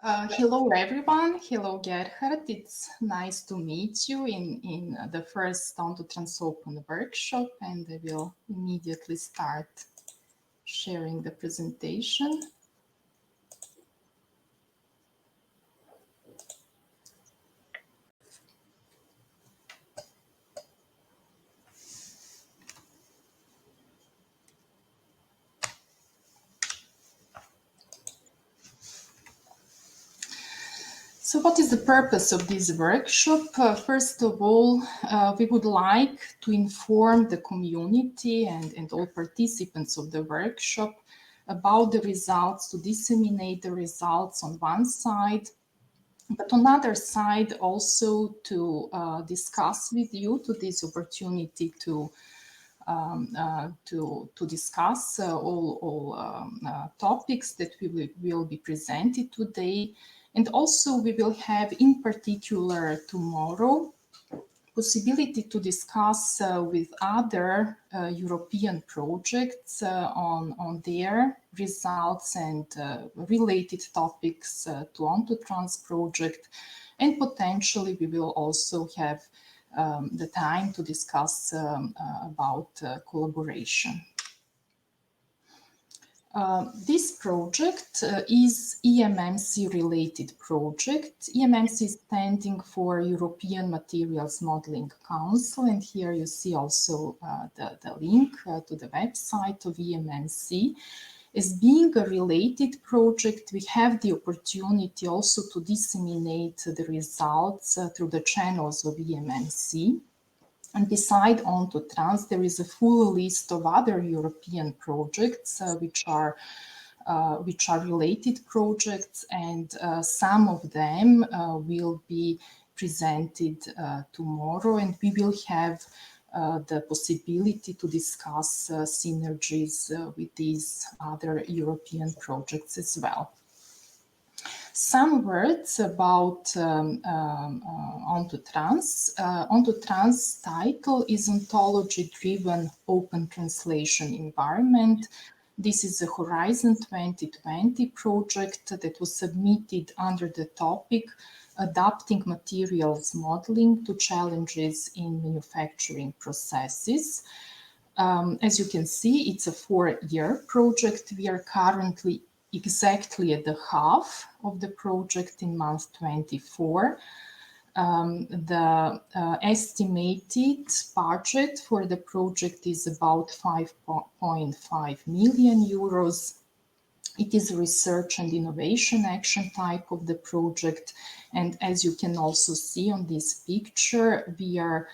Hello, everyone. Hello, Gerhard. It's nice to meet you in the first OntoTrans Open workshop, and I will immediately start sharing the presentation. So what is the purpose of this workshop? First of all, we would like to inform the community and all participants of the workshop about the results, to disseminate the results on one side, but on the other side also to discuss with you, to this opportunity to discuss all topics that will be presented today. And also we will have in particular tomorrow possibility to discuss with other European projects on their results and related topics to OntoTrans project. And potentially we will also have the time to discuss about collaboration. This project is EMMC related project. EMMC is standing for European Materials Modeling Council, and here you see also the link to the website of EMMC. As being a related project, we have the opportunity also to disseminate the results through the channels of EMMC. And beside OntoTrans, there is a full list of other European projects which are related projects, and some of them will be presented tomorrow, and we will have the possibility to discuss synergies with these other European projects as well. Some words about OntoTrans. OntoTrans title is Ontology-Driven Open Translation Environment. This is a Horizon 2020 project that was submitted under the topic Adapting Materials Modeling to Challenges in Manufacturing Processes. As you can see, it's a 4-year project. We are currently exactly at the half of the project in month 24. The estimated budget for the project is about 5.5 million euros. It is a research and innovation action type of the project. And as you can also see on this picture, we are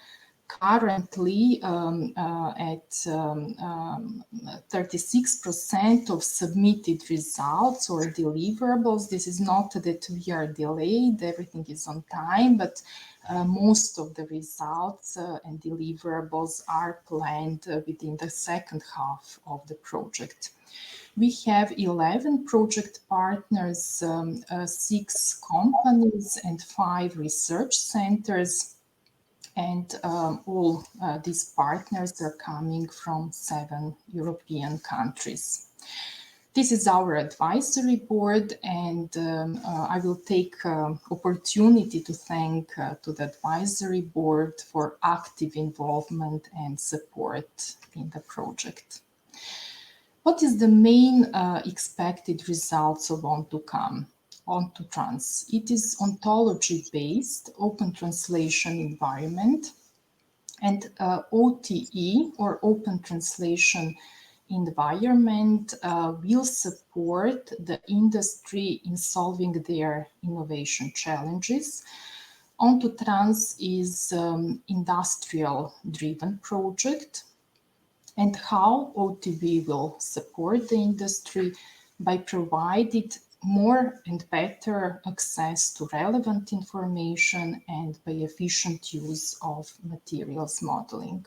currently at 36% of submitted results or deliverables. This is not that we are delayed, everything is on time, but most of the results and deliverables are planned within the second half of the project. We have 11 project partners, 6 companies and 5 research centers. And all these partners are coming from 7 European countries. This is our advisory board, and I will take opportunity to thank to the advisory board for active involvement and support in the project. What is the main expected results of OntoTrans? It is ontology-based open translation environment, and OTE, or open translation environment, will support the industry in solving their innovation challenges. OntoTrans is industrial-driven project. And how OTB will support the industry? By providing more and better access to relevant information and by efficient use of materials modeling.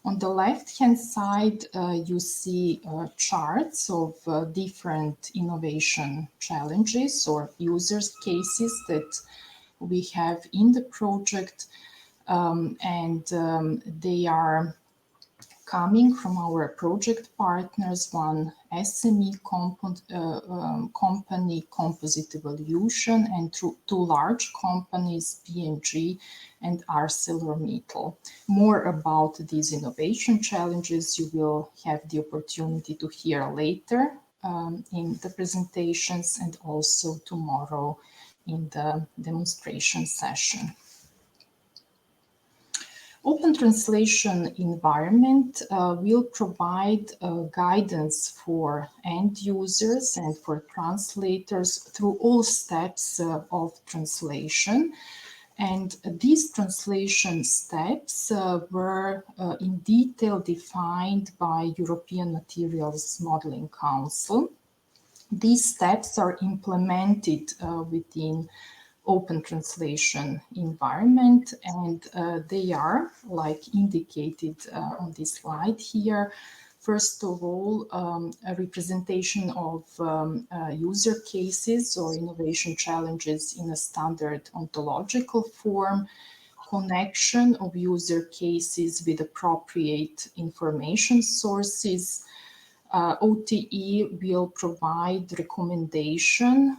On the left-hand side, you see charts of different innovation challenges or users cases that we have in the project, and they are coming from our project partners, one SME company, Composite Evolution, and two large companies, P&G and ArcelorMittal. More about these innovation challenges you will have the opportunity to hear later in the presentations and also tomorrow in the demonstration session. Open translation environment will provide guidance for end users and for translators through all steps of translation. And these translation steps were in detail defined by European Materials Modeling Council. These steps are implemented within open translation environment, and they are, like indicated on this slide here, first of all, a representation of user cases or innovation challenges in a standard ontological form, connection of user cases with appropriate information sources. OTE will provide recommendation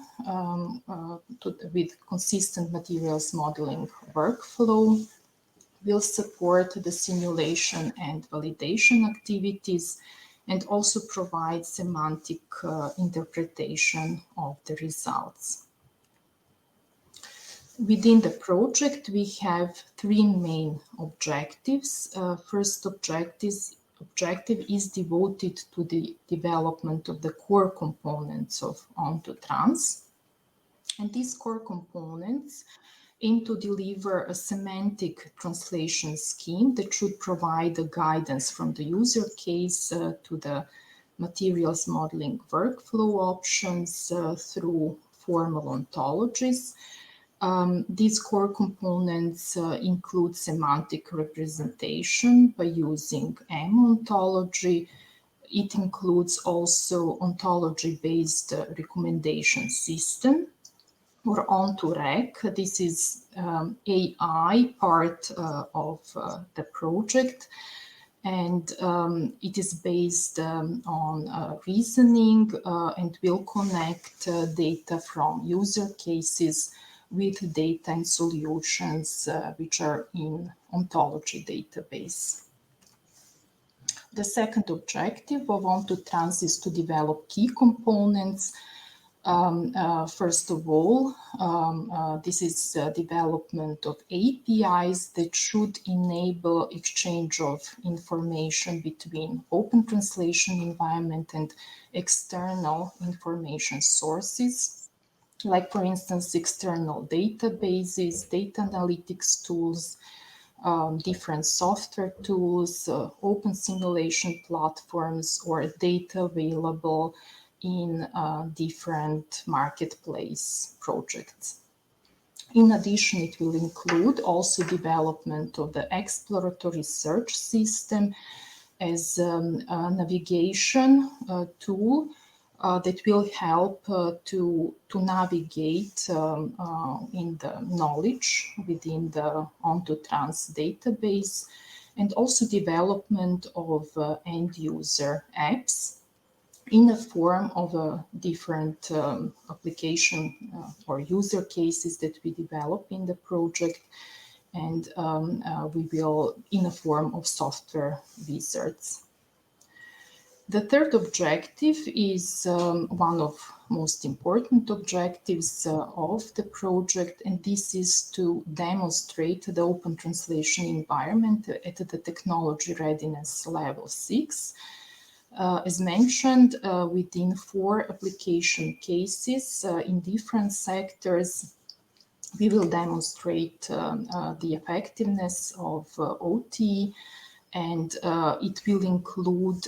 with consistent materials modeling workflow, will support the simulation and validation activities, and also provide semantic interpretation of the results. Within the project, we have three main objectives. First objective is devoted to the development of the core components of OntoTrans. And these core components aim to deliver a semantic translation scheme that should provide a guidance from the user case to the materials modeling workflow options through formal ontologies. These core components include semantic representation by using M-ontology. It includes also ontology-based recommendation system, or OntoRec. This is AI part of the project, and it is based on reasoning and will connect data from user cases with data and solutions which are in ontology database. The second objective of OntoTrans is to develop key components. First of all, this is development of APIs that should enable exchange of information between open translation environment and external information sources, like, for instance, external databases, data analytics tools, different software tools, open simulation platforms, or data available in different marketplace projects. In addition, it will include also development of the exploratory search system as a navigation tool that will help to navigate in the knowledge within the OntoTrans database, and also development of end-user apps in the form of a different application or user cases that we develop in the project, and we will in a form of software wizards. The third objective is one of most important objectives of the project, and this is to demonstrate the open translation environment at the technology readiness level 6. As mentioned, within 4 application cases in different sectors, we will demonstrate the effectiveness of OT, and it will include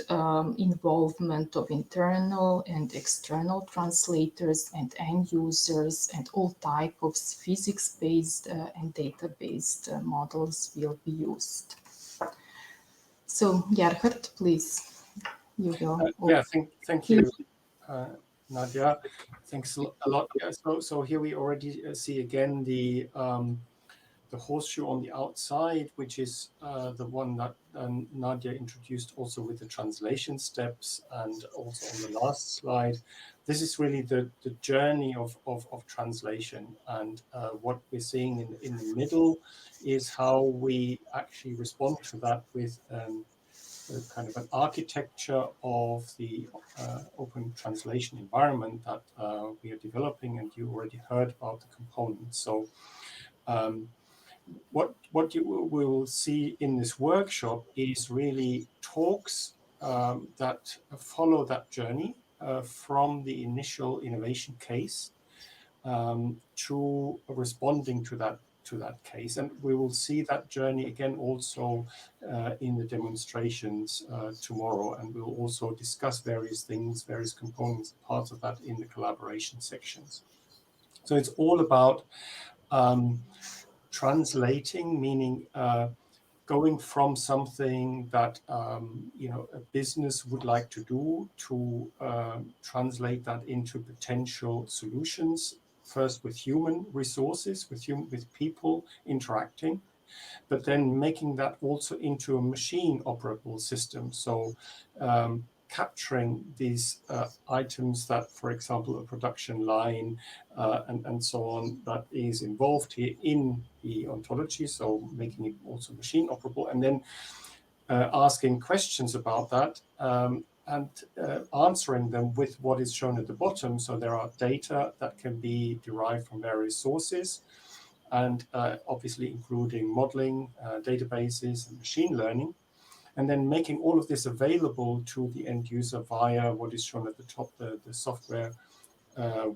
involvement of internal and external translators and end users, and all types of physics-based and data-based models will be used. So, Gerhard, please. You will. Yeah, thank you, Nadia. Thanks a lot. Yeah, so here we already see again the horseshoe on the outside, which is the one that Nadia introduced also with the translation steps, and also on the last slide. This is really the journey of translation, and what we're seeing in the middle is how we actually respond to that with a kind of an architecture of the open translation environment that we are developing, and you already heard about the components. So what we will see in this workshop is really talks that follow that journey from the initial innovation case to responding to that case, and we will see that journey again also in the demonstrations tomorrow, and we'll also discuss various things, various components, parts of that in the collaboration sections. So it's all about translating, meaning going from something that a business would like to do to translate that into potential solutions. First, with human resources, with people interacting, but then making that also into a machine operable system. So capturing these items that, for example, a production line and so on, that is involved here in the ontology, so making it also machine operable, and then asking questions about that and answering them with what is shown at the bottom. So there are data that can be derived from various sources, and obviously including modeling, databases, and machine learning, and then making all of this available to the end user via what is shown at the top, the software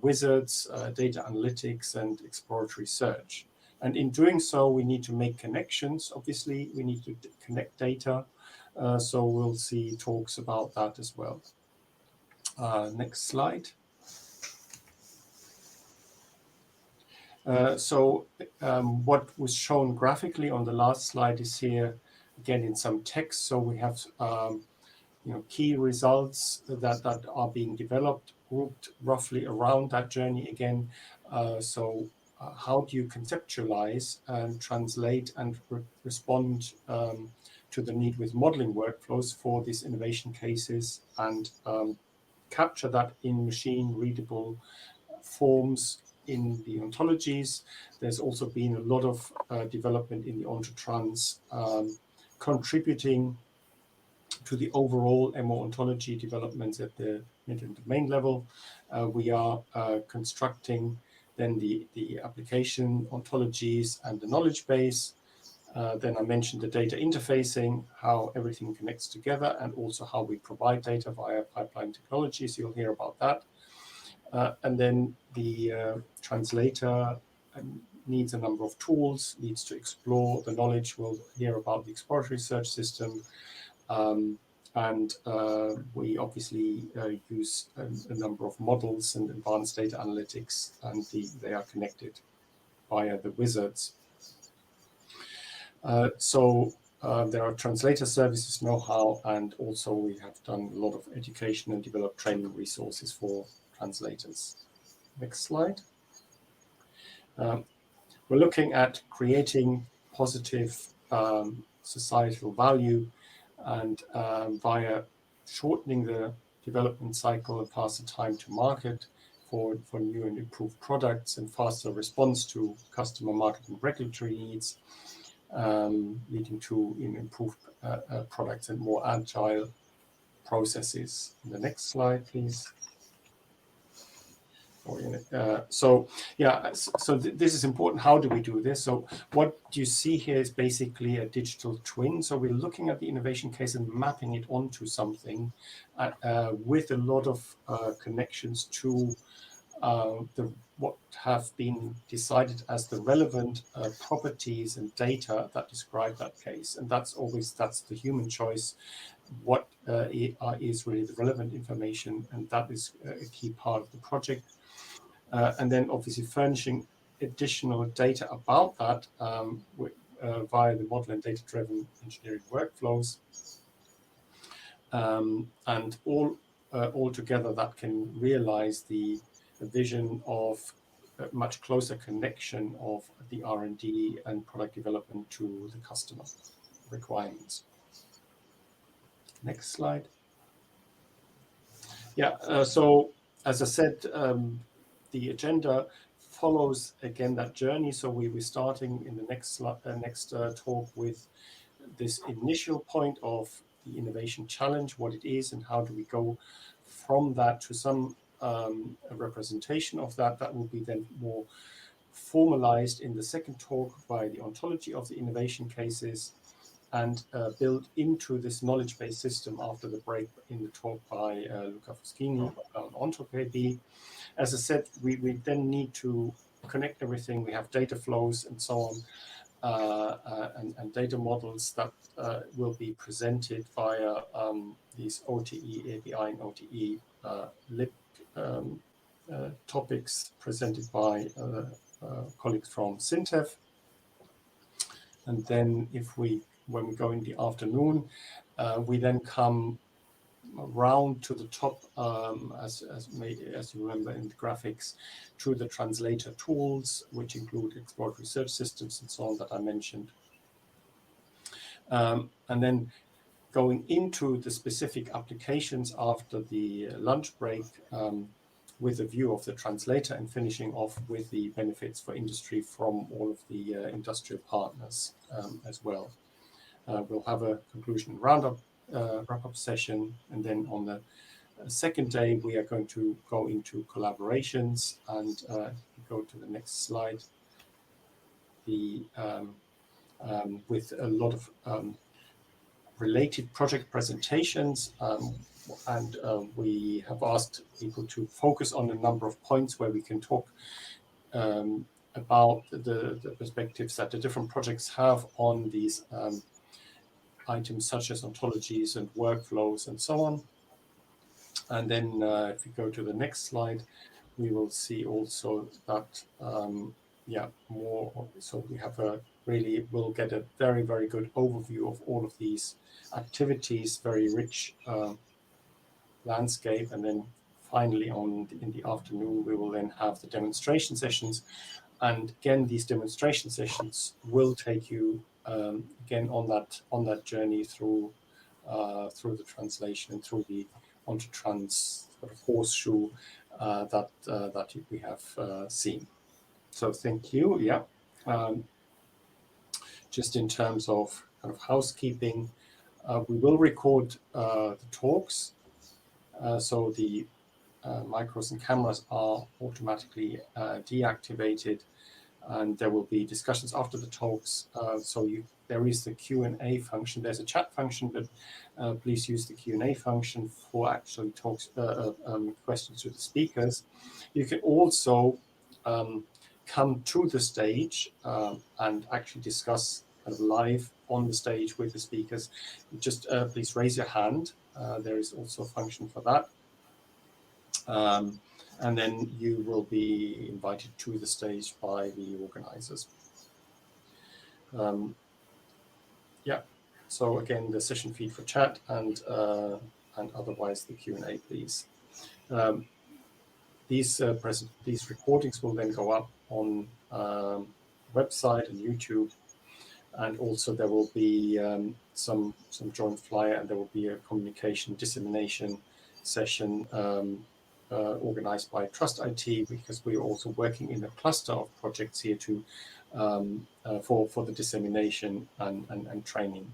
wizards, data analytics, and exploratory search. And in doing so, we need to make connections. Obviously, we need to connect data. So we'll see talks about that as well. Next slide. So what was shown graphically on the last slide is here, again, in some text. So we have key results that are being developed, grouped roughly around that journey again. So how do you conceptualize and translate and respond to the need with modeling workflows for these innovation cases, and capture that in machine readable forms in the ontologies? There's also been a lot of development in the OntoTrans contributing to the overall MO ontology developments at the mid and domain level. We are constructing then the application ontologies and the knowledge base. Then I mentioned the data interfacing, how everything connects together, and also how we provide data via pipeline technologies. You'll hear about that. And then the translator needs a number of tools, needs to explore the knowledge. We'll hear about the exploratory search system. And we obviously use a number of models and advanced data analytics, and they are connected via the wizards. So there are translator services, know-how, and also we have done a lot of education and developed training resources for translators. Next slide. We're looking at creating positive societal value, and via shortening the development cycle and faster time to market for new and improved products, and faster response to customer, market, and regulatory needs, leading to improved products and more agile processes. The next slide, please. So this is important. How do we do this? So what you see here is basically a digital twin. So we're looking at the innovation case and mapping it onto something with a lot of connections to what have been decided as the relevant properties and data that describe that case. And that's the human choice. What is really the relevant information, and that is a key part of the project. And then obviously furnishing additional data about that via the model and data-driven engineering workflows. And all together that can realize the vision of a much closer connection of the R&D and product development to the customer requirements. Next slide. Yeah, so as I said, the agenda follows again that journey. So we're starting in the next talk with this initial point of the innovation challenge, what it is, and how do we go from that to some representation of that. That will be then more formalized in the second talk by the ontology of the innovation cases, and built into this knowledge-based system after the break in the talk by Luca Foschini on OntoKB. As I said, we then need to connect everything. We have data flows and so on, and data models that will be presented via these OTE API and OTE lib topics presented by colleagues from Syntev. And then when we go in the afternoon, we then come round to the top, as you remember in the graphics, to the translator tools, which include exploratory research systems and so on that I mentioned. And then going into the specific applications after the lunch break, with a view of the translator, and finishing off with the benefits for industry from all of the industrial partners as well. We'll have a conclusion roundup, wrap-up session, and then on the second day we are going to go into collaborations, and go to the next slide. With a lot of related project presentations, and we have asked people to focus on a number of points where we can talk about the perspectives that the different projects have on these items such as ontologies and workflows and so on. And then if we go to the next slide, we will see also that more. So we have we'll get a very, very good overview of all of these activities, very rich landscape. And then finally in the afternoon, we will then have the demonstration sessions. And again, these demonstration sessions will take you again on that journey through the translation and through the OntoTrans sort of horseshoe that we have seen. So thank you. Yeah. Just in terms of kind of housekeeping, we will record the talks. So the micros and cameras are automatically deactivated, and there will be discussions after the talks. There is the Q&A function. There's a chat function, but please use the Q&A function for actually questions to the speakers. You can also come to the stage and actually discuss kind of live on the stage with the speakers. Just please raise your hand. There is also a function for that. And then you will be invited to the stage by the organizers. Yeah, so again, the session feed for chat and otherwise the Q&A, please. These recordings will then go up on website and YouTube, and also there will be some joint flyer, and there will be a communication dissemination session organized by Trust IT, because we are also working in a cluster of projects here for the dissemination and training.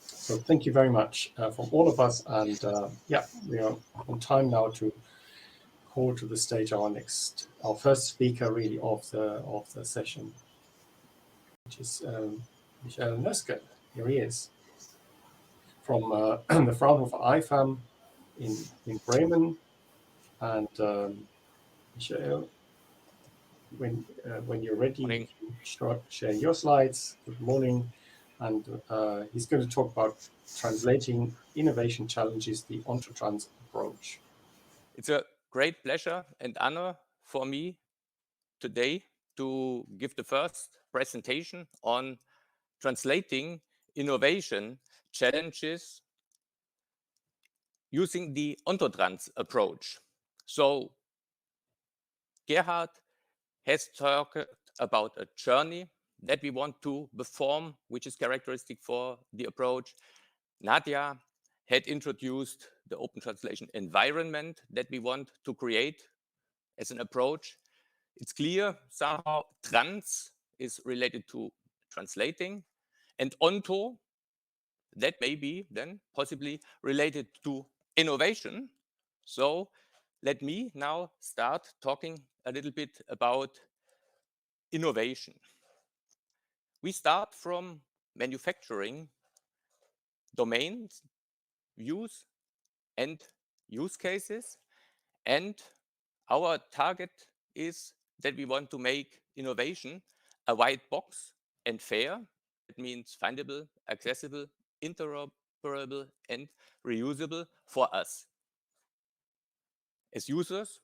So thank you very much from all of us, and yeah, we are on time now to call to the stage our first speaker really of the session, which is Michael Nöske. Here he is from the Fraunhofer IFAM in Bremen. And Michael, when you're ready, you can share your slides. Good morning. And he's going to talk about translating innovation challenges, the OntoTrans approach. It's a great pleasure and honor for me today to give the first presentation on translating innovation challenges using the OntoTrans approach. So Gerhard has talked about a journey that we want to perform, which is characteristic for the approach. Nadia had introduced the open translation environment that we want to create as an approach. It's clear somehow trans is related to translating, and onto, that may be then possibly related to innovation. So let me now start talking a little bit about innovation. We start from manufacturing domains, views, and use cases. And our target is that we want to make innovation a white box and fair. It means findable, accessible, interoperable, and reusable for us as users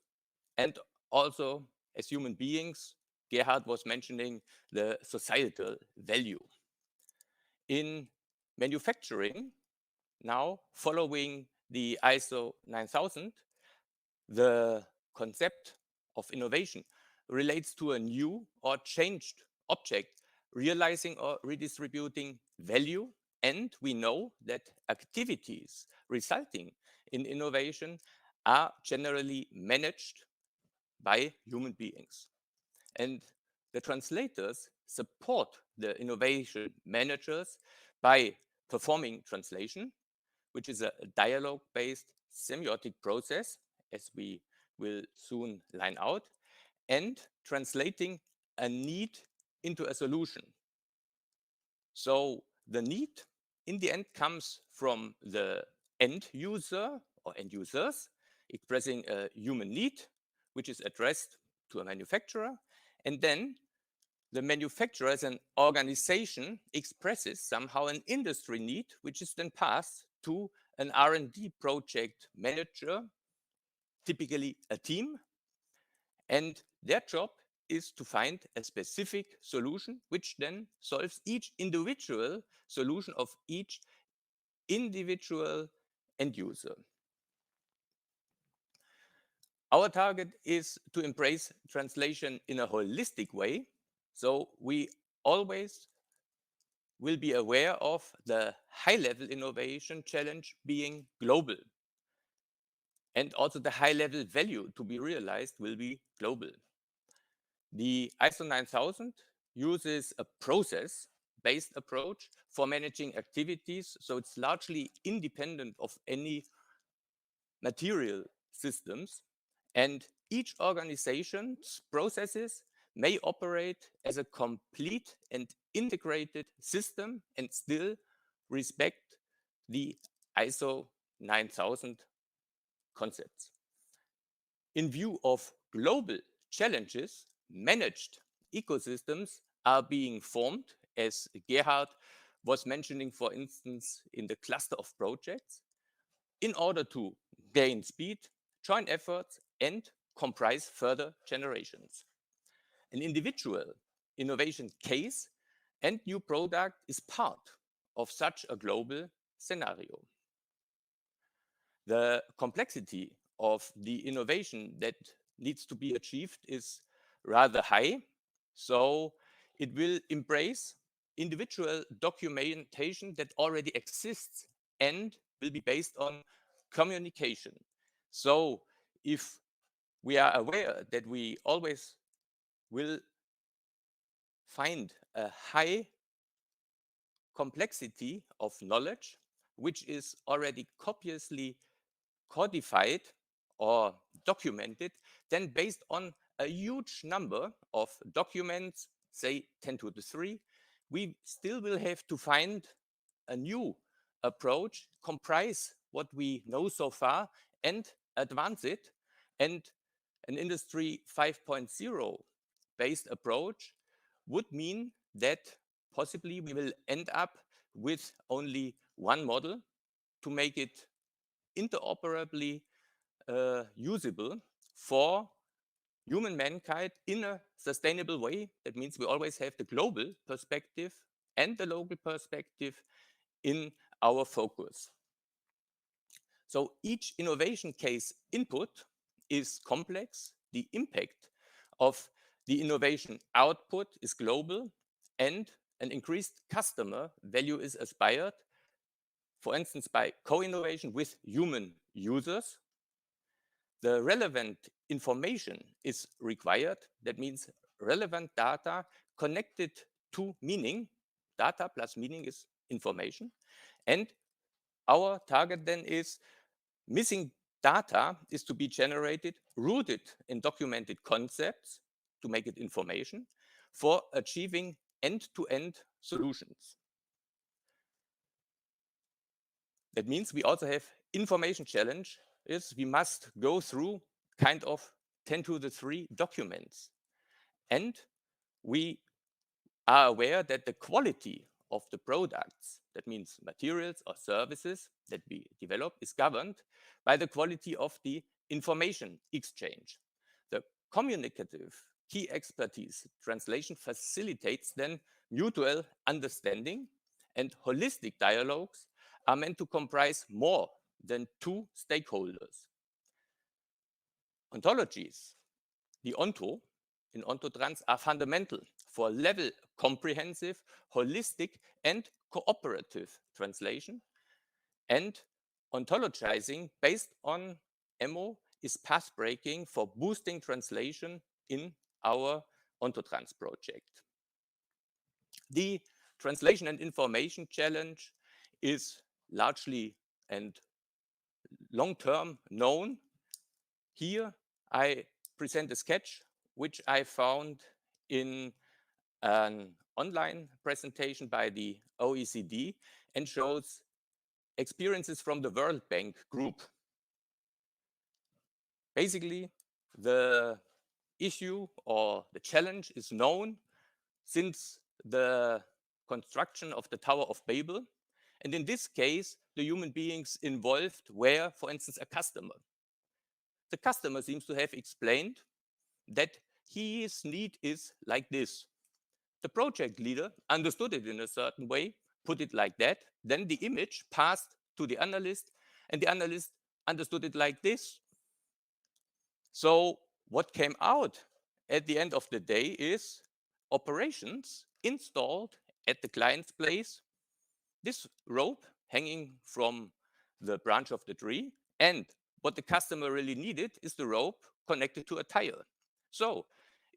and also as human beings. Gerhard was mentioning the societal value. In manufacturing, now following the ISO 9000, the concept of innovation relates to a new or changed object, realizing or redistributing value. And we know that activities resulting in innovation are generally managed by human beings. And the translators support the innovation managers by performing translation, which is a dialogue-based semiotic process, as we will soon line out, and translating a need into a solution. So the need in the end comes from the end user or end users expressing a human need, which is addressed to a manufacturer. And then the manufacturer as an organization expresses somehow an industry need, which is then passed to an R&D project manager, typically a team. And their job is to find a specific solution, which then solves each individual solution of each individual end user. Our target is to embrace translation in a holistic way. So we always will be aware of the high-level innovation challenge being global. And also the high-level value to be realized will be global. The ISO 9000 uses a process-based approach for managing activities, so it's largely independent of any material systems, and each organization's processes may operate as a complete and integrated system and still respect the ISO 9000 concepts. In view of global challenges, managed ecosystems are being formed, as Gerhard was mentioning, for instance, in the cluster of projects, in order to gain speed, join efforts, and comprise further generations. An individual innovation case and new product is part of such a global scenario. The complexity of the innovation that needs to be achieved is rather high, so it will embrace individual documentation that already exists and will be based on communication. So if we are aware that we always will find a high complexity of knowledge, which is already copiously codified or documented, then based on a huge number of documents, say 10 to the 3, we still will have to find a new approach, comprise what we know so far and advance it. And an Industry 5.0 based approach would mean that possibly we will end up with only one model to make it interoperably usable for human mankind in a sustainable way. That means we always have the global perspective and the local perspective in our focus. So each innovation case input is complex. The impact of the innovation output is global and an increased customer value is aspired, for instance, by co-innovation with human users. The relevant information is required. That means relevant data connected to meaning. Data plus meaning is information. And our target then is missing data is to be generated, rooted in documented concepts to make it information for achieving end-to-end solutions. That means we also have information challenge is we must go through kind of 10 to the 3 documents. And we are aware that the quality of the products, that means materials or services that we develop, is governed by the quality of the information exchange. The communicative key expertise translation facilitates then mutual understanding, and holistic dialogues are meant to comprise more than 2 stakeholders. Ontologies, the Onto in OntoTrans are fundamental for level comprehensive, holistic, and cooperative translation. And ontologizing based on MO is path breaking for boosting translation in our OntoTrans project. The translation and information challenge is largely and long-term known. Here I present a sketch which I found in an online presentation by the OECD and shows experiences from the World Bank group. Basically, the issue or the challenge is known since the construction of the Tower of Babel. And in this case, the human beings involved were, for instance, a customer. The customer seems to have explained that his need is like this. The project leader understood it in a certain way, put it like that. Then the image passed to the analyst, and the analyst understood it like this. So what came out at the end of the day is operations installed at the client's place, this rope hanging from the branch of the tree, and what the customer really needed is the rope connected to a tire. So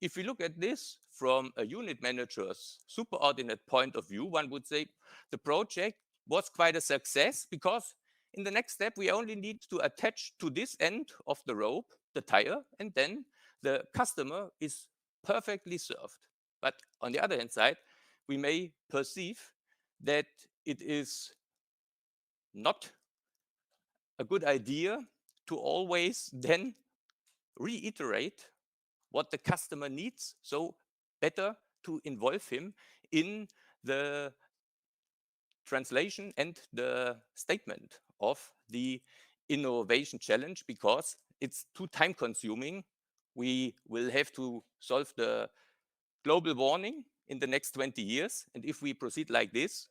if we look at this from a unit manager's superordinate point of view, one would say the project was quite a success because in the next step, we only need to attach to this end of the rope the tire, and then the customer is perfectly served. But on the other hand side, we may perceive that it is not a good idea to always then reiterate what the customer needs. So better to involve him in the translation and the statement of the innovation challenge because it's too time consuming. We will have to solve the global warming in the next 20 years. And if we proceed like this,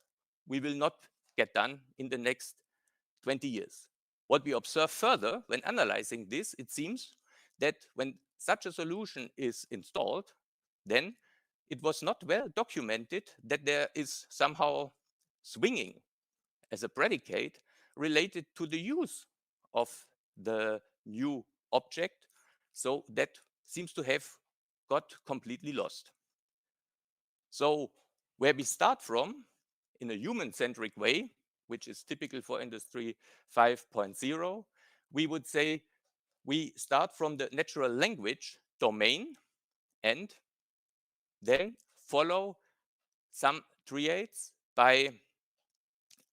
we will not get done in the next 20 years. What we observe further when analyzing this, it seems that when such a solution is installed, then it was not well documented that there is somehow swinging as a predicate related to the use of the new object. So that seems to have got completely lost. So where we start from in a human-centric way, which is typical for Industry 5.0, we would say we start from the natural language domain and then follow some triads by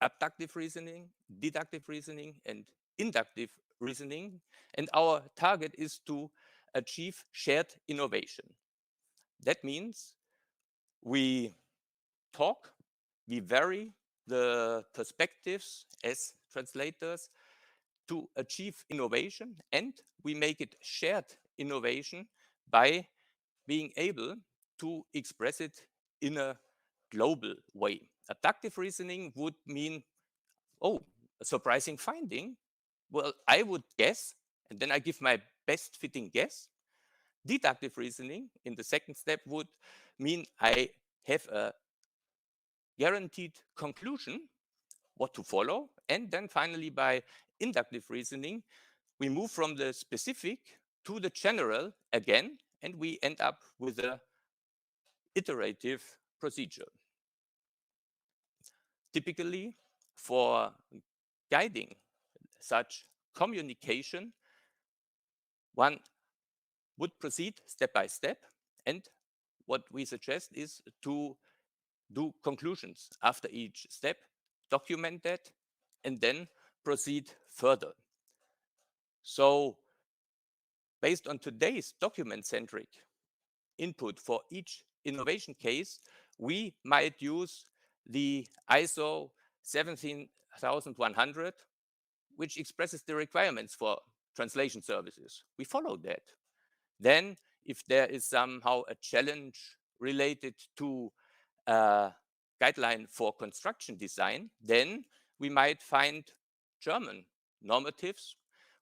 abductive reasoning, deductive reasoning, and inductive reasoning. And our target is to achieve shared innovation. That means we talk, we vary the perspectives as translators to achieve innovation, and we make it shared innovation by being able to express it in a global way. Abductive reasoning would mean, oh, a surprising finding. Well, I would guess, and then I give my best fitting guess. Deductive reasoning in the second step would mean I have a guaranteed conclusion, what to follow. And then finally, by inductive reasoning, we move from the specific to the general again, and we end up with a iterative procedure. Typically, for guiding such communication, one would proceed step by step, and what we suggest is to do conclusions after each step, document that, and then proceed further. So based on today's document-centric input for each innovation case, we might use the ISO 17100, which expresses the requirements for translation services. We follow that. Then, if there is somehow a challenge related to a guideline for construction design, then we might find German normatives,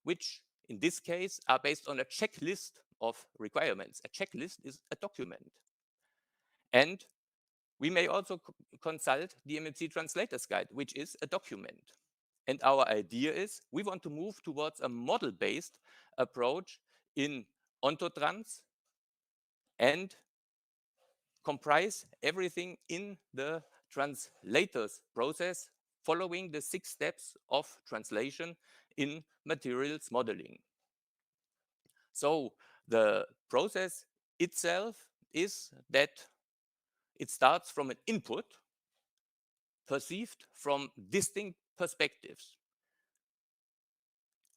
which in this case are based on a checklist of requirements. A checklist is a document. And we may also consult the MMC Translator's Guide, which is a document. And our idea is we want to move towards a model-based approach in OntoTrans and comprise everything in the translator's process, following the 6 steps of translation in materials modeling. So the process itself is that it starts from an input perceived from distinct perspectives.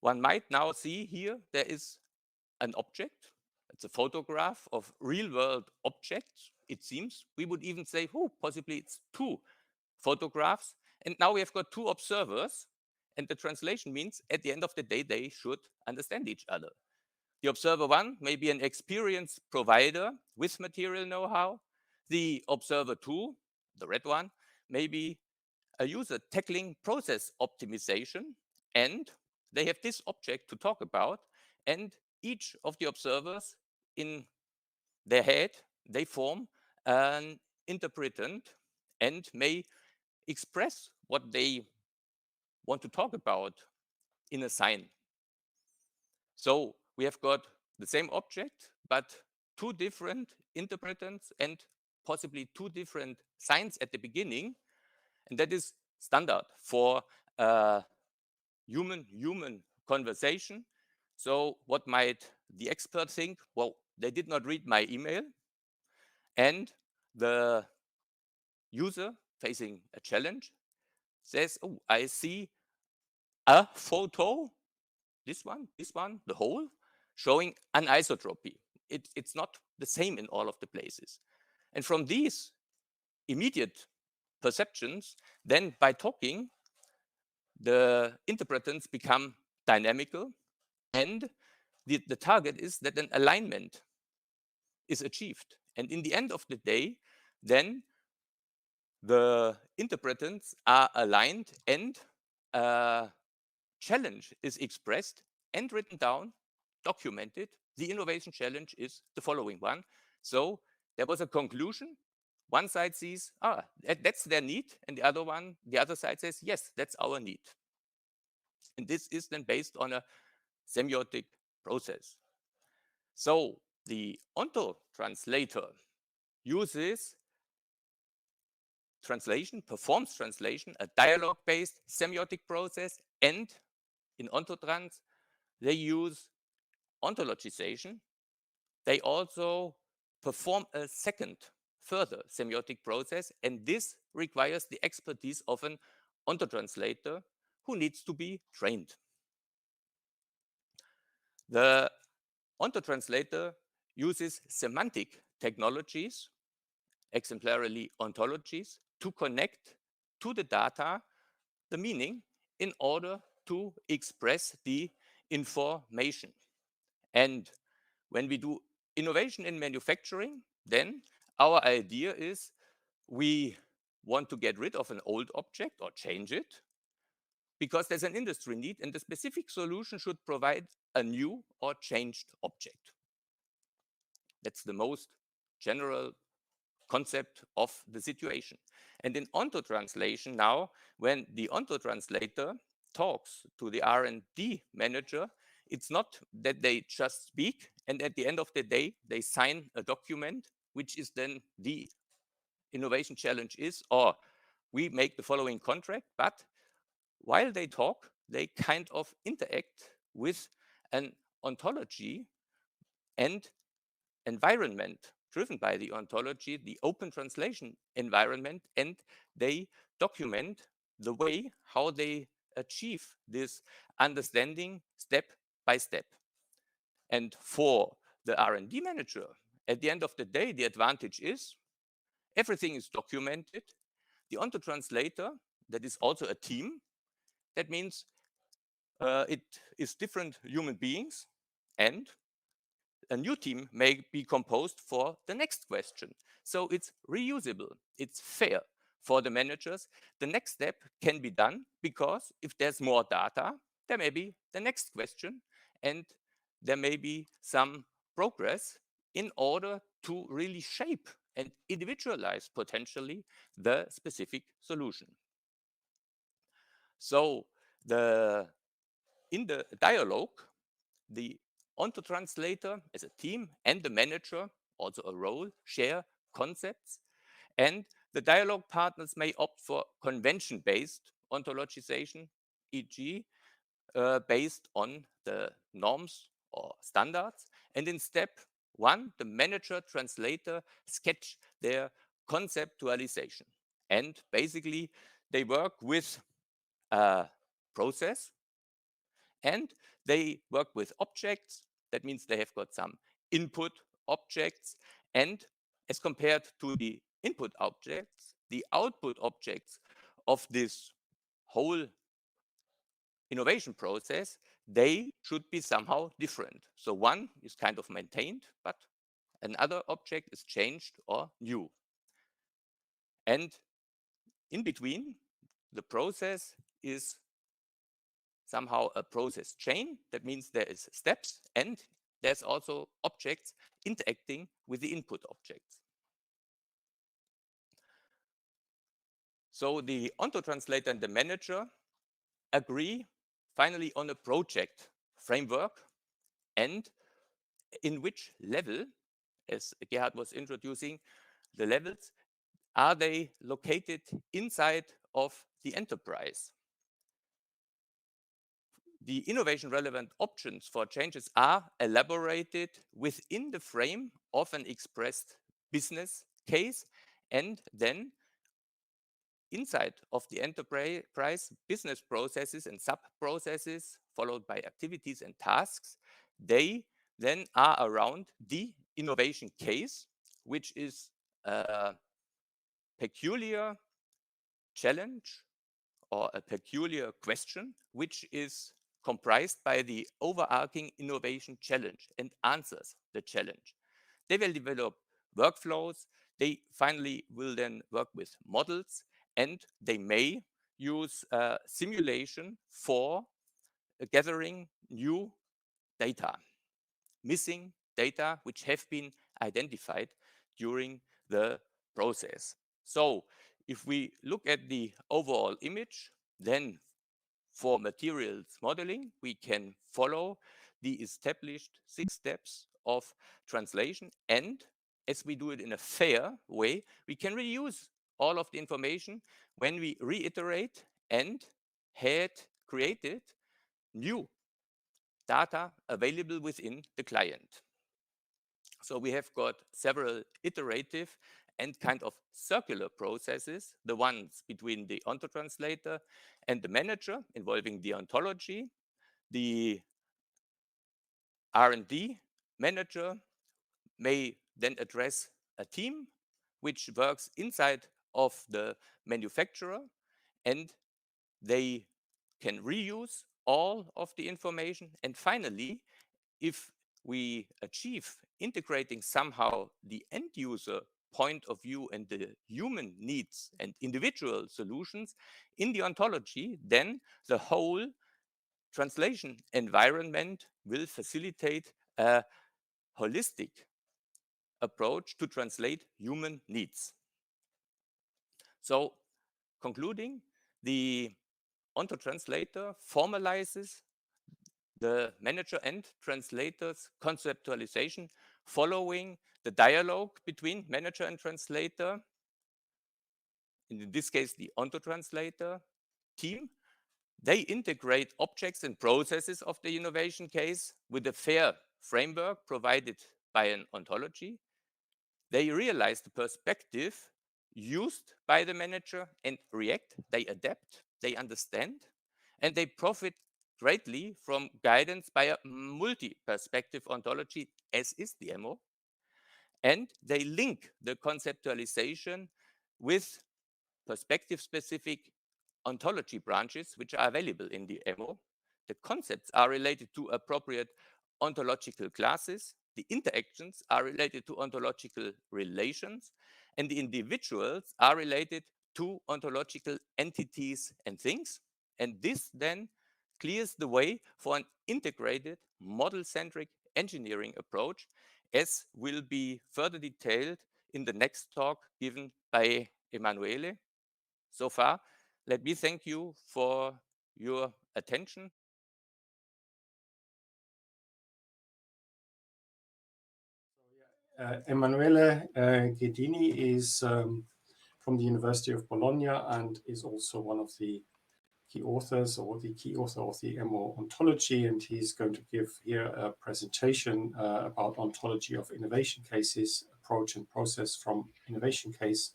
One might now see here there is an object. It's a photograph of real-world objects, it seems. We would even say, oh, possibly it's 2 photographs. And now we have got 2 observers. And the translation means at the end of the day, they should understand each other. The observer 1 may be an experienced provider with material know-how. The observer 2, the red one, may be a user tackling process optimization, and they have this object to talk about, and each of the observers in their head, they form an interpretant and may express what they want to talk about in a sign. So we have got the same object, but 2 different interpretants and possibly 2 different signs at the beginning. And that is standard for human conversation. So what might the expert think? Well, they did not read my email. And the user facing a challenge says, oh, I see a photo, this one, the whole, showing anisotropy. It's not the same in all of the places. And from these immediate perceptions, then by talking, the interpretants become dynamical, and the target is that an alignment is achieved. And in the end of the day, then the interpretants are aligned and a challenge is expressed and written down, documented. The innovation challenge is the following one. So there was a conclusion. One side sees, that's their need, and the other side says, yes, that's our need. And this is then based on a semiotic process. So the Onto translator uses translation, performs translation, a dialogue-based semiotic process, and in OntoTrans, they use ontologization. They also perform a second, further semiotic process, and this requires the expertise of an ontotranslator who needs to be trained. The ontotranslator uses semantic technologies, exemplarily ontologies, to connect to the data the meaning in order to express the information. And when we do innovation in manufacturing, then our idea is we want to get rid of an old object or change it because there's an industry need, and the specific solution should provide a new or changed object. That's the most general concept of the situation. And in OntoTranslation now, when the OntoTranslator talks to the R&D manager, it's not that they just speak and at the end of the day, they sign a document, which is then the innovation challenge is, or we make the following contract, but while they talk, they kind of interact with an ontology and environment driven by the ontology, the open translation environment, and they document the way how they achieve this understanding step by step. And for the R&D manager, at the end of the day, the advantage is everything is documented. The OntoTranslator, that is also a team, that means it is different human beings, and a new team may be composed for the next question. So it's reusable, it's fair for the managers. The next step can be done because if there's more data, there may be the next question and there may be some progress in order to really shape and individualize potentially the specific solution. So in the dialogue, the OntoTranslator as a team and the manager, also a role, share concepts. And the dialogue partners may opt for convention-based ontologization, e.g., based on the norms or standards. And in step 1, the manager translator sketch their conceptualization. And basically, they work with a process and they work with objects. That means they have got some input objects. And as compared to the input objects, the output objects of this whole innovation process, they should be somehow different. So one is kind of maintained, but another object is changed or new. And in between, the process is somehow a process chain. That means there is steps and there's also objects interacting with the input objects. So the OntoTranslator and the manager agree finally on a project framework and in which level, as Gerhard was introducing, the levels, are they located inside of the enterprise? The innovation relevant options for changes are elaborated within the frame of an expressed business case, and then inside of the enterprise business processes and sub-processes followed by activities and tasks, they then are around the innovation case, which is a peculiar challenge or a peculiar question, which is comprised by the overarching innovation challenge and answers the challenge. They will develop workflows. They finally will then work with models, and they may use simulation for gathering new data, missing data which have been identified during the process. So if we look at the overall image, then for materials modeling, we can follow the established 6 steps of translation. And as we do it in a fair way, we can reuse all of the information when we reiterate and had created new data available within the client. So we have got several iterative and kind of circular processes, the ones between the OntoTranslator and the manager involving the ontology. The R&D manager may then address a team which works inside of the manufacturer, and they can reuse all of the information. And finally, if we achieve integrating somehow the end user point of view and the human needs and individual solutions in the ontology, then the whole translation environment will facilitate a holistic approach to translate human needs. So, concluding, the OntoTranslator formalizes the manager and translator's conceptualization following the dialogue between manager and translator, in this case, the OntoTranslator team. They integrate objects and processes of the innovation case with a fair framework provided by an ontology. They realize the perspective used by the manager and react, they adapt, they understand, and they profit greatly from guidance by a multi-perspective ontology, as is the MO. And they link the conceptualization with perspective-specific ontology branches, which are available in the MO. The concepts are related to appropriate ontological classes. The interactions are related to ontological relations, and the individuals are related to ontological entities and things. And this then clears the way for an integrated, model-centric engineering approach, as will be further detailed in the next talk given by Emanuele. So far, let me thank you for your attention. Emanuele Ghedini is from the University of Bologna and is also one of the key authors, or the key author of the MO ontology, and he's going to give here a presentation about ontology of innovation cases, approach and process from innovation case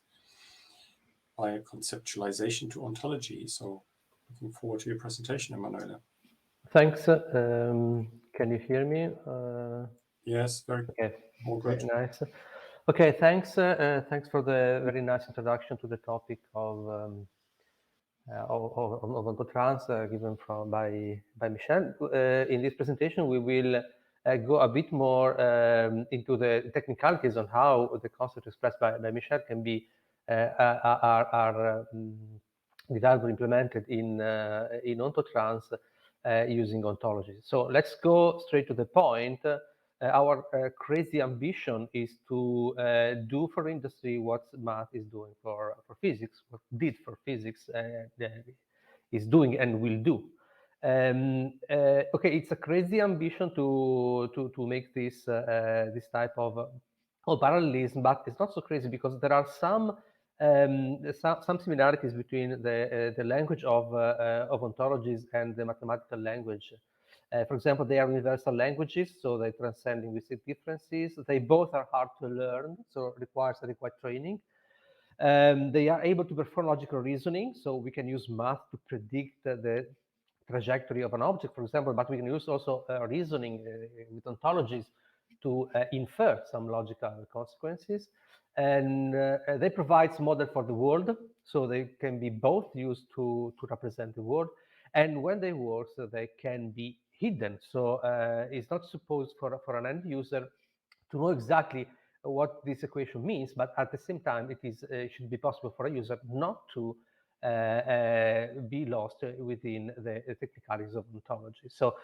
by conceptualization to ontology. So looking forward to your presentation, Emanuele. Thanks. Can you hear me? Yes, very good. Nice. Okay, thanks. Thanks for the very nice introduction to the topic of OntoTrans given by Michel. In this presentation, we will go a bit more into the technicalities on how the concepts expressed by Michel can be developed and implemented in OntoTrans using ontologies. So let's go straight to the point. Our crazy ambition is to do for industry what math is doing for physics, what did for physics is doing and will do. Okay, it's a crazy ambition to make this this type of parallelism, but it's not so crazy because there are some similarities between the language of ontologies and the mathematical language. For example, they are universal languages, so they transcend linguistic differences. They both are hard to learn, so it requires adequate training. They are able to perform logical reasoning, so we can use math to predict the trajectory of an object, for example, but we can use also reasoning with ontologies to infer some logical consequences. And they provide model for the world, so they can be both used to represent the world. And when they work, so they can be hidden. So it's not supposed for an end user to know exactly what this equation means, but at the same time, it should be possible for a user not to be lost within the technicalities of ontology. So,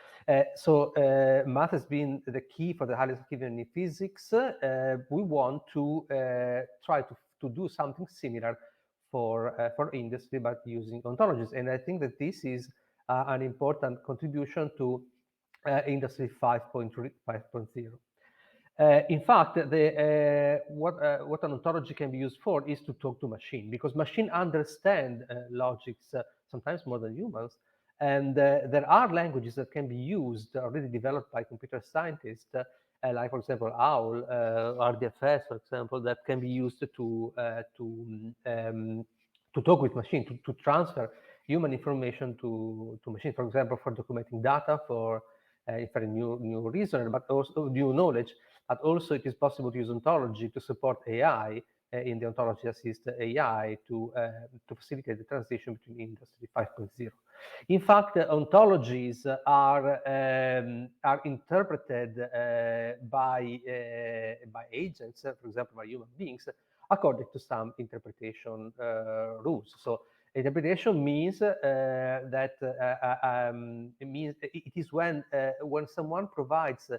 math has been the key for the highest given in physics. We want to try to do something similar for industry, but using ontologies. And I think that this is an important contribution to Industry 5.0. In fact, what an ontology can be used for is to talk to machine, because machine understand logics sometimes more than humans. And there are languages that can be used, already developed by computer scientists, like, for example, OWL, RDFS, for example, that can be used to talk with machine, to transfer human information to machine, for example, for documenting data, for inferring new reasoner, but also new knowledge. But also it is possible to use ontology to support AI in the ontology assist AI to facilitate the transition between Industry 5.0. In fact, ontologies are interpreted by agents, for example, by human beings, according to some interpretation rules. So interpretation means it is when someone provides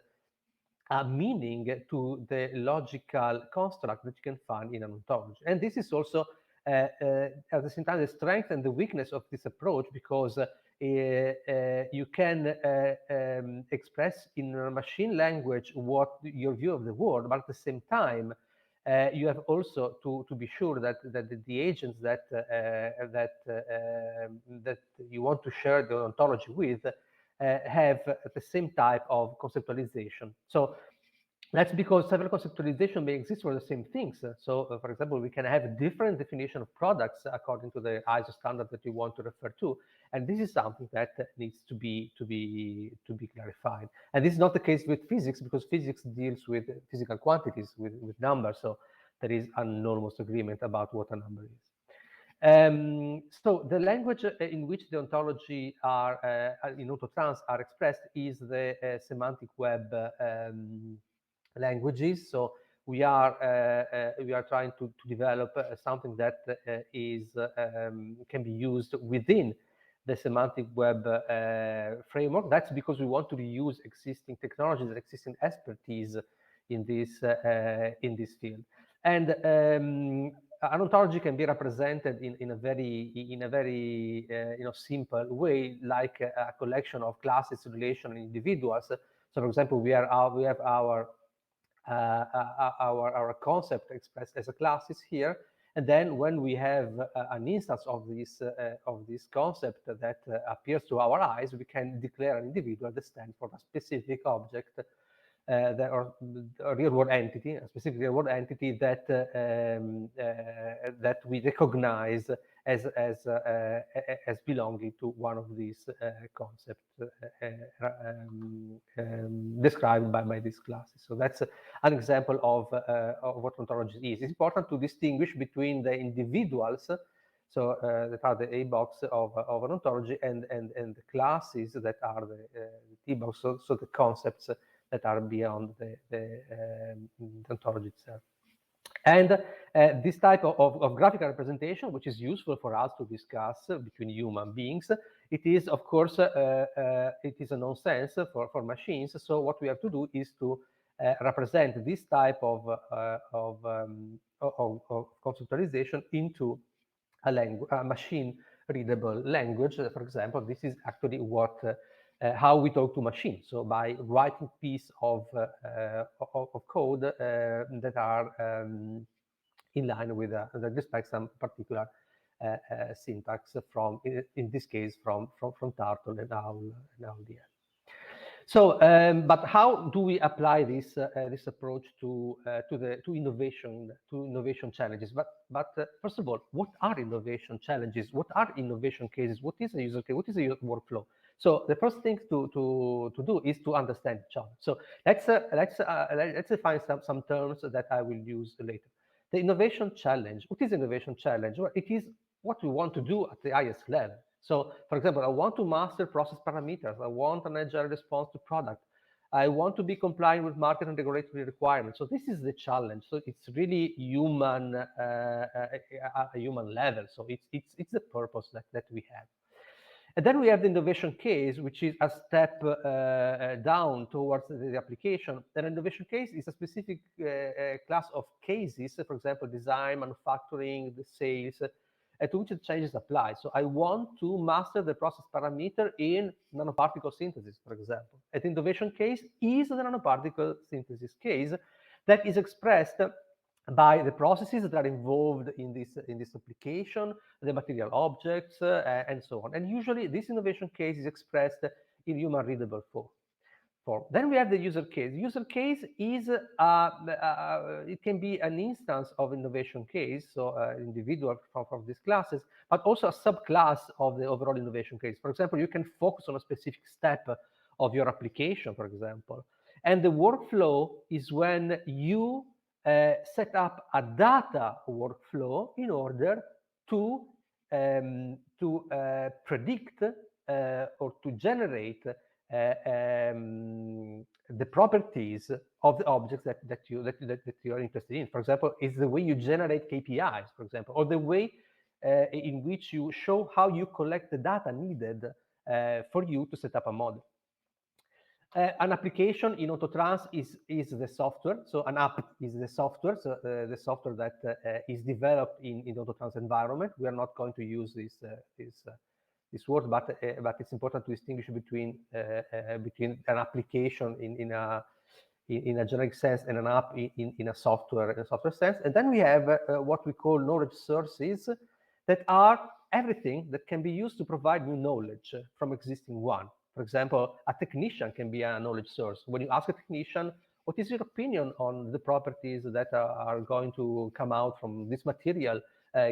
a meaning to the logical construct that you can find in an ontology. And this is also at the same time the strength and the weakness of this approach, because you can express in a machine language what your view of the world, but at the same time you have also to be sure that the agents that that you want to share the ontology with have the same type of conceptualization. So that's because several conceptualization may exist for the same things. So, for example, we can have a different definition of products according to the ISO standard that you want to refer to, and this is something that needs to be clarified. And this is not the case with physics, because physics deals with physical quantities, with numbers. So there is an enormous agreement about what a number is. So the language in which the ontology are in OntoTrans are expressed is the semantic web languages. So we are trying to develop something that can be used within the semantic web framework. That's because we want to reuse existing technologies and existing expertise in this field. And an ontology can be represented in a very simple way, like a collection of classes, relations, and individuals. So, for example, we have our concept expressed as a classes here, and then when we have an instance of this concept that appears to our eyes, we can declare an individual that stands for a specific object, or a real-world entity, a specific real-world entity that that we recognize as belonging to one of these concepts described by these classes. So that's an example of what ontology is. It's important to distinguish between the individuals, so that are the A box of an ontology, and the classes that are the T box, so the concepts that are beyond the ontology itself. And this type of graphical representation, which is useful for us to discuss between human beings, it is, of course, it is a nonsense for machines. So what we have to do is to represent this type of conceptualization into a machine-readable language. For example, this is actually what how we talk to machines. So by writing piece of code that are in line with that respect some particular syntax from, in this case, from Turtle and Owl. So, but how do we apply this this approach to innovation challenges? But first of all, what are innovation challenges? What are innovation cases? What is a user case? What is a workflow? So the first thing to do is to understand each other. So let's define some terms that I will use later. The innovation challenge. What is innovation challenge? Well, it is what we want to do at the highest level. So, for example, I want to master process parameters. I want an agile response to product. I want to be compliant with market and regulatory requirements. So this is the challenge. So it's really human, a human level. So it's the purpose that we have. And then we have the innovation case, which is a step down towards the application. An innovation case is a specific class of cases, for example, design, manufacturing, the sales, to which the changes apply. So I want to master the process parameter in nanoparticle synthesis, for example. An innovation case is the nanoparticle synthesis case that is expressed by the processes that are involved in this application, the material objects, and so on. And usually this innovation case is expressed in human readable form. Then we have the user case. User case is it can be an instance of innovation case, so individual from these classes, but also a subclass of the overall innovation case. For example, you can focus on a specific step of your application, for example. And the workflow is when you set up a data workflow in order to predict or to generate the properties of the objects that you are interested in. For example, is the way you generate KPIs, for example, or the way in which you show how you collect the data needed for you to set up a model. An application in OntoTrans is the software. So an app is the software, so the software that is developed in OntoTrans environment. We are not going to use this word, but it's important to distinguish between an application in a generic sense and an app in a software sense. And then we have what we call knowledge sources that are everything that can be used to provide new knowledge from existing one. For example, a technician can be a knowledge source. When you ask a technician, what is your opinion on the properties that are going to come out from this material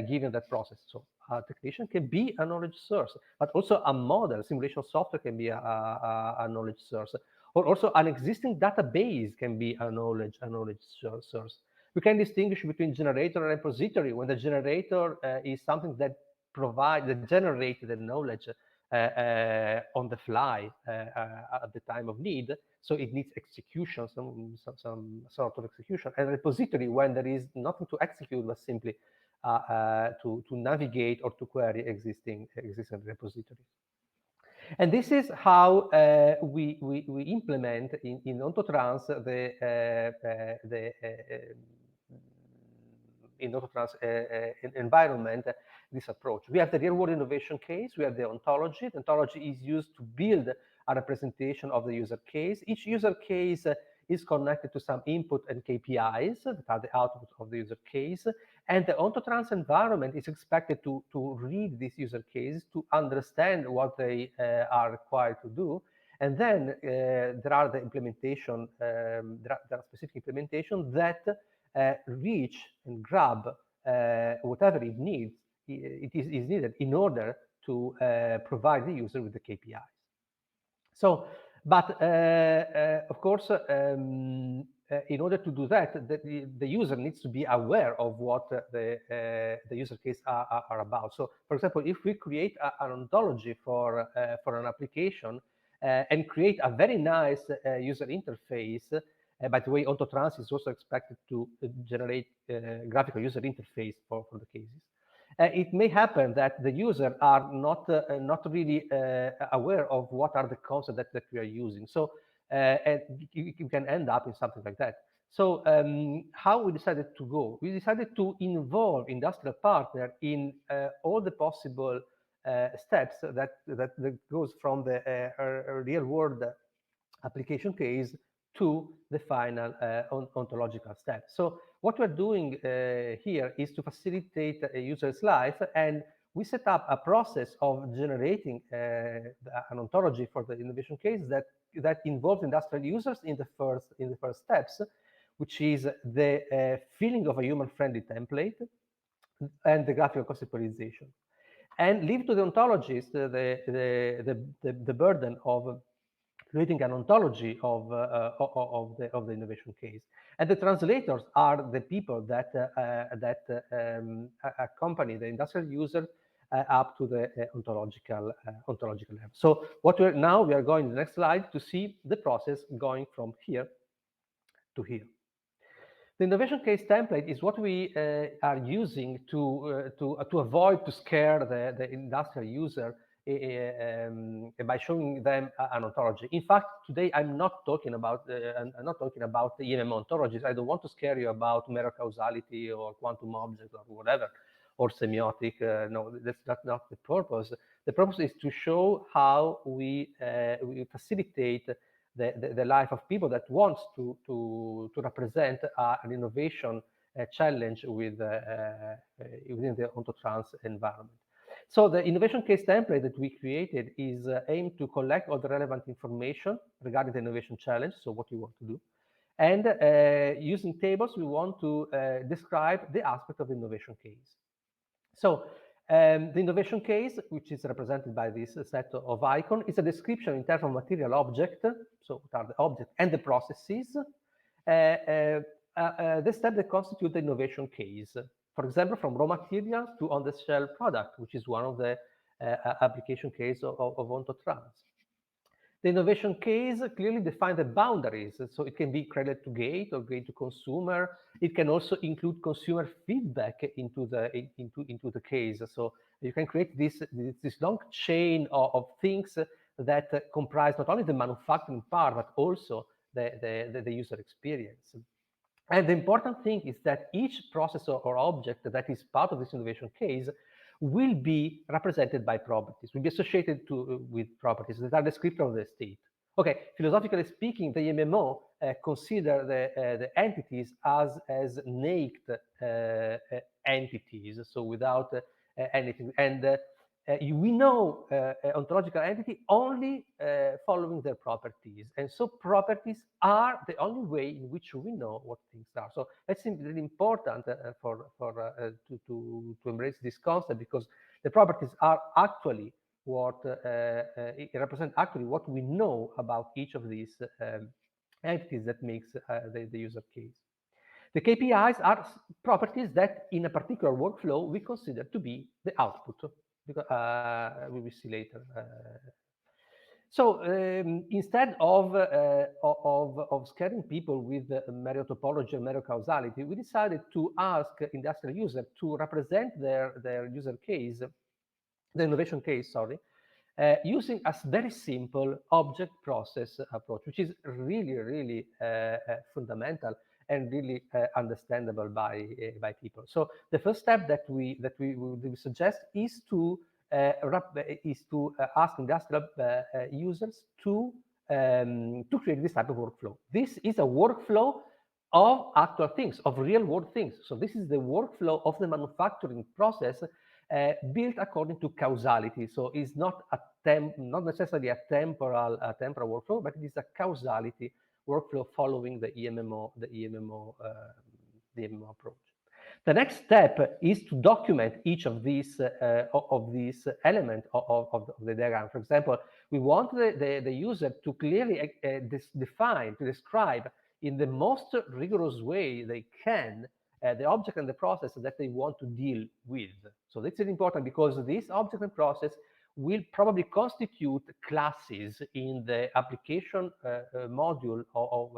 given that process? So a technician can be a knowledge source, but also a model, simulation software can be a knowledge source. Or also an existing database can be a knowledge source. We can distinguish between generator and repository. When the generator is something that generates the knowledge on the fly at the time of need, so it needs execution, some sort of execution. And repository, when there is nothing to execute, but simply to navigate or to query existing repositories. And this is how we implement in OntoTrans in OntoTrans environment this approach. We have the real-world innovation case. We have the ontology. The ontology is used to build a representation of the user case. Each user case is connected to some input and KPIs that are the output of the user case. And the OntoTrans environment is expected to read this user case, to understand what they are required to do. And then there are the implementation, there are specific implementation that reach and grab whatever it needs, is needed in order to provide the user with the KPIs. So, but of course, in order to do that, the user needs to be aware of what the user case are about. So, for example, if we create an ontology for an application and create a very nice user interface, by the way, OntoTrans is also expected to generate graphical user interface for the cases. It may happen that the user are not really aware of what are the concepts that we are using. So you can end up in something like that. So how we decided to go? We decided to involve industrial partner in all the possible steps that goes from the real world application case to the final ontological step. So what we're doing here is to facilitate a user's life, and we set up a process of generating an ontology for the innovation case that involves industrial users in the first steps, which is the filling of a human-friendly template and the graphical conceptualization, and leave to the ontologists the burden of creating an ontology of the innovation case. And the translators are the people that accompany the industrial user up to the ontological level. So what we are going to the next slide to see the process going from here to here. The innovation case template is what we are using to avoid to scare the industrial user by showing them an ontology. In fact, today I'm not talking about the EMM ontologies. I don't want to scare you about mere causality or quantum objects or whatever, or semiotic. No, that's not the purpose. The purpose is to show how we facilitate the life of people that wants to represent an innovation challenge within the OntoTrans environment. So the innovation case template that we created is aimed to collect all the relevant information regarding the innovation challenge, so what you want to do. And using tables, we want to describe the aspect of the innovation case. So the innovation case, which is represented by this set of icons, is a description in terms of material object, so what are the objects and the processes, the step that constitute the innovation case. For example, from raw materials to on-the-shelf product, which is one of the application case of OntoTrans. The innovation case clearly defines the boundaries, so it can be credit to gate or gate to consumer. It can also include consumer feedback into the case. So you can create this long chain of things that comprise not only the manufacturing part, but also the user experience. And the important thing is that each process or object that is part of this innovation case will be represented by properties, will be associated with properties that are descriptive of the state. Okay, philosophically speaking, the MMO consider the entities as naked entities, so without anything. And we know ontological entity only following their properties. And so properties are the only way in which we know what things are. So that's really important to embrace this concept, because the properties are actually what it represent actually what we know about each of these entities that makes the user case. The KPIs are properties that in a particular workflow we consider to be the output, because we will see later. So instead of scaring people with mere topology and mere causality, we decided to ask industrial users to represent their user case, the innovation case, sorry, using a very simple object process approach, which is really fundamental and really understandable by people. So the first step that we suggest is to ask industrial users to create this type of workflow. This is a workflow of actual things, of real world things. So this is the workflow of the manufacturing process built according to causality. So it's not not necessarily a temporal workflow, but it is a causality workflow following the EMMO approach. The next step is to document each of these elements of the diagram. For example, we want the user to clearly define, to describe in the most rigorous way they can the object and the process that they want to deal with. So this is important because this object and process will probably constitute classes in the application module of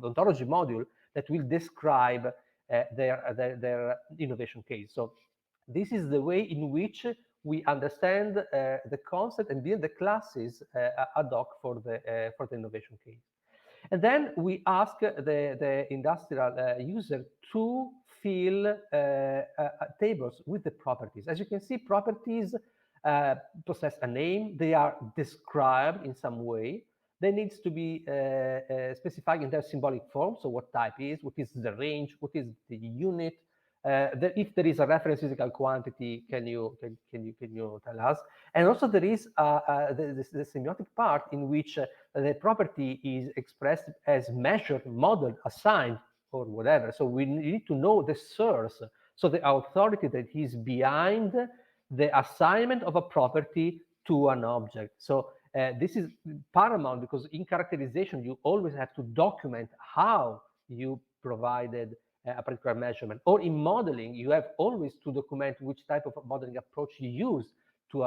the ontology module that will describe their innovation case. So this is the way in which we understand the concept and build the classes ad hoc for the innovation case. And then we ask the industrial user to fill tables with the properties. As you can see, properties possess a name. They are described in some way. They need to be specified in their symbolic form. So what type is, what is the range, what is the unit. If there is a reference physical quantity, can you tell us? And also there is the semiotic part in which the property is expressed as measured, modeled, assigned, or whatever. So we need to know the source, so the authority that is behind the assignment of a property to an object. So this is paramount, because in characterization you always have to document how you provided a particular measurement, or in modeling you have always to document which type of modeling approach you use to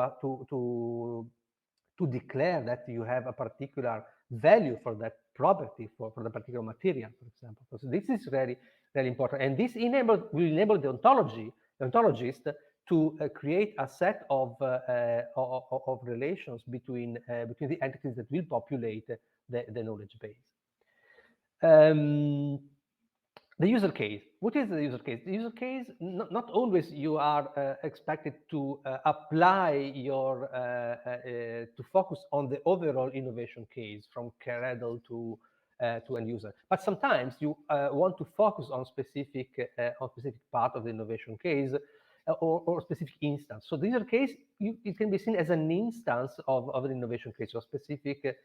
declare that you have a particular value for that property, for the particular material, for example. So this is really important, and this will enable the ontologist to create a set of relations between the entities that will populate the knowledge base. The user case. What is the user case? The user case, not always you are expected to apply your, to focus on the overall innovation case from cradle to end user. But sometimes you want to focus on specific part of the innovation case or specific instance. So the user case, it can be seen as an instance of an innovation case, or specific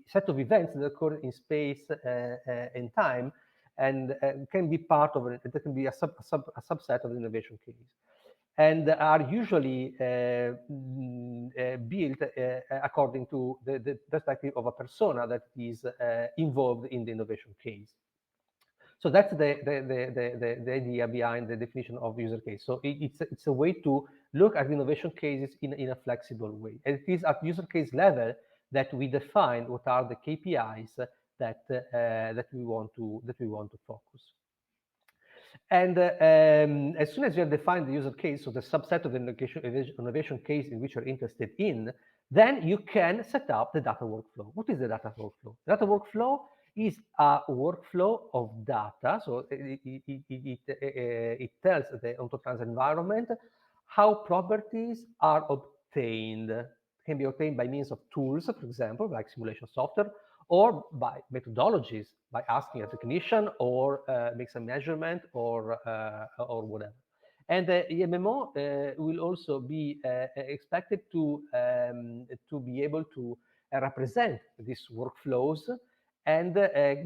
set of events that occur in space and time, and can be part of it. It can be a subset of the innovation case, and are usually built according to the perspective of a persona that is involved in the innovation case. So that's the idea behind the definition of user case. So it's a way to look at innovation cases in a flexible way. And it is at user case level that we define what are the KPIs that we want to focus. And as soon as you have defined the user case, so the subset of the innovation case in which you're interested in, then you can set up the data workflow. What is the data workflow? The data workflow is a workflow of data. So it tells the OntoTrans environment how properties are obtained. Can be obtained by means of tools, for example, like simulation software, or by methodologies, by asking a technician or make some measurement or whatever. And the EMMO will also be expected to be able to represent these workflows and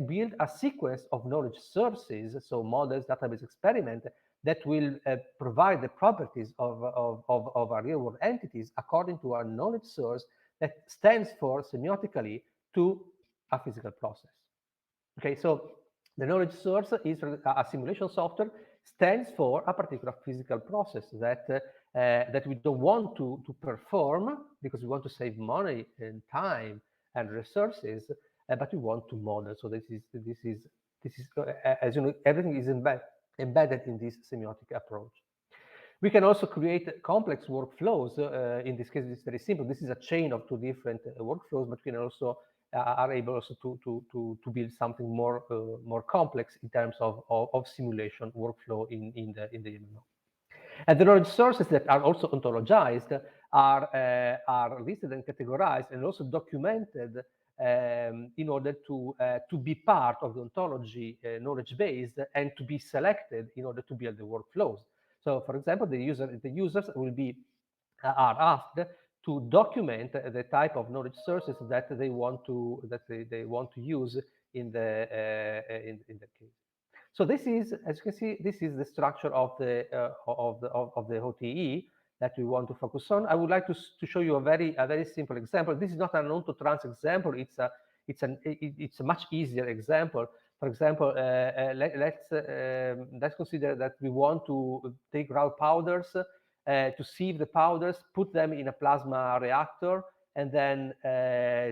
build a sequence of knowledge sources, so models, database experiment, that will provide the properties of our real-world entities according to our knowledge source that stands for semiotically to a physical process. Okay, so the knowledge source is a simulation software, stands for a particular physical process that that we don't want to perform because we want to save money and time and resources, but we want to model. So this is as you know, everything is embedded in this semiotic approach. We can also create complex workflows. In this case, it's very simple. This is a chain of two different workflows, but we can also are able also to build something more complex in terms of simulation workflow in the MMO. And the knowledge sources that are also ontologized are listed and categorized and also documented in order to be part of the ontology knowledge base and to be selected in order to build the workflows. So, for example, the users will be are asked to document the type of knowledge sources that they want to use in the case. So this is, as you can see, this is the structure of the OTE that we want to focus on. I would like to show you a very simple example. This is not an OntoTrans example. It's a much easier example. For example, let's consider that we want to take raw powders, to sieve the powders, put them in a plasma reactor, and then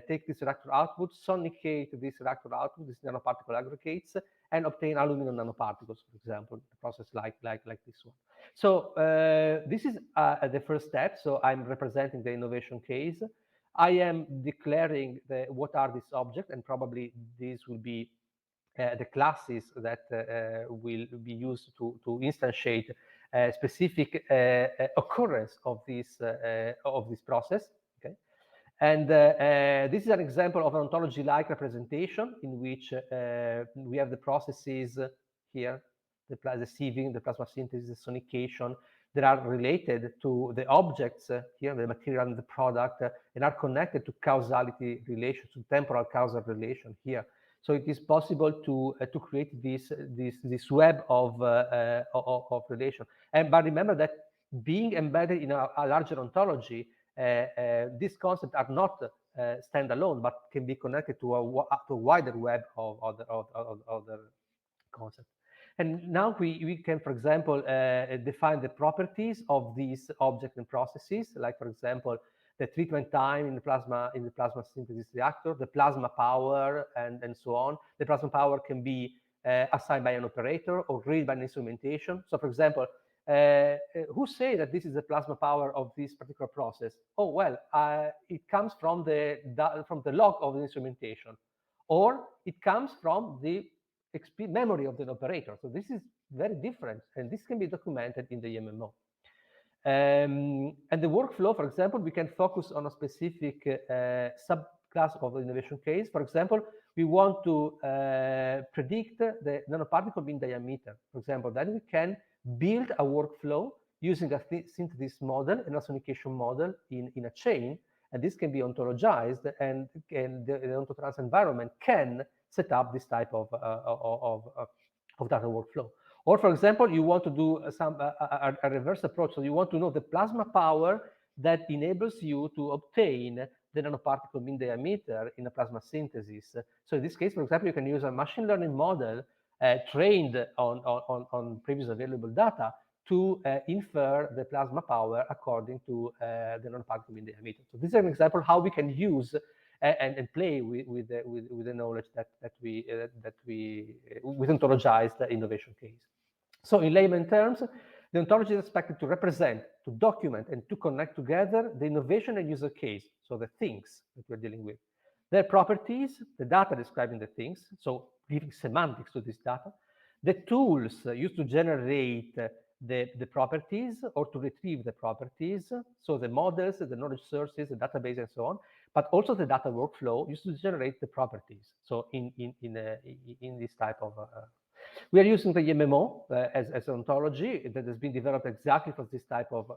take this reactor output, sonicate this reactor output, this nanoparticle aggregates, and obtain aluminum nanoparticles, for example, a process like this one. So this is the first step. So I'm representing the innovation case. I am declaring what are these objects, and probably these will be the classes that will be used to instantiate specific occurrence of this process. Okay. And this is an example of an ontology-like representation in which we have the processes here, the sieving, the plasma synthesis, the sonication, that are related to the objects here, the material and the product, and are connected to causality relation, to temporal causal relation here. So it is possible to create this web of relation. But remember that being embedded in a larger ontology, these concepts are not standalone, but can be connected to a wider web of other concepts. And now we can, for example, define the properties of these objects and processes, like, for example, the treatment time in the plasma synthesis reactor, the plasma power, and so on. The plasma power can be assigned by an operator or read by an instrumentation. So, for example, who say that this is the plasma power of this particular process? Oh, well, it comes from the log of the instrumentation, or it comes from the memory of the operator. So this is very different, and this can be documented in the MMO. And the workflow, for example, we can focus on a specific subclass of the innovation case. For example, we want to predict the nanoparticle mean diameter. For example, then we can build a workflow using a synthesis model and a sonication model in a chain, and this can be ontologized, and the OntoTrans environment can set up this type of data workflow. Or, for example, you want to do a reverse approach. So you want to know the plasma power that enables you to obtain the nanoparticle mean diameter in a plasma synthesis. So in this case, for example, you can use a machine learning model trained on previous available data to infer the plasma power according to the nanoparticle mean diameter. So this is an example how we can use and play with the knowledge that we with ontologized innovation case. So in layman terms, the ontology is expected to represent, to document, and to connect together the innovation and user case, so the things that we're dealing with, their properties, the data describing the things, so giving semantics to this data, the tools used to generate the properties or to retrieve the properties, so the models, the knowledge sources, the database, and so on, but also the data workflow used to generate the properties. So in this type of we are using the MMO as an ontology that has been developed exactly for this type of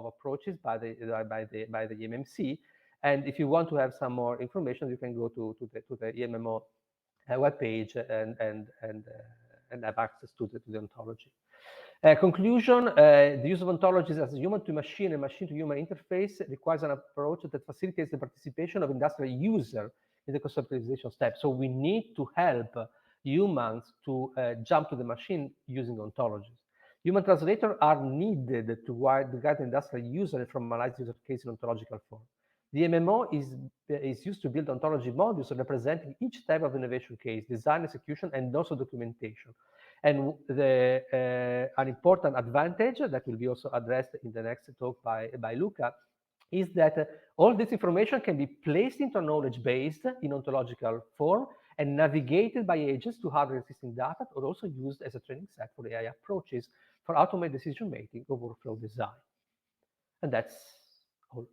approaches by the MMC. And if you want to have some more information, you can go to the MMO webpage and have access to the ontology. Conclusion, the use of ontologies as a human-to-machine and machine-to-human interface requires an approach that facilitates the participation of industrial user in the conceptualization step. So we need to help humans to jump to the machine using ontologies. Human translators are needed to guide the industrial user from formalize user case in ontological form. The MMO is used to build ontology modules representing each type of innovation case, design, execution, and also documentation. And an important advantage that will be also addressed in the next talk by Luca is that all this information can be placed into a knowledge based in ontological form and navigated by agents to hardware existing data, or also used as a training set for AI approaches for automated decision making or workflow design. And that's all.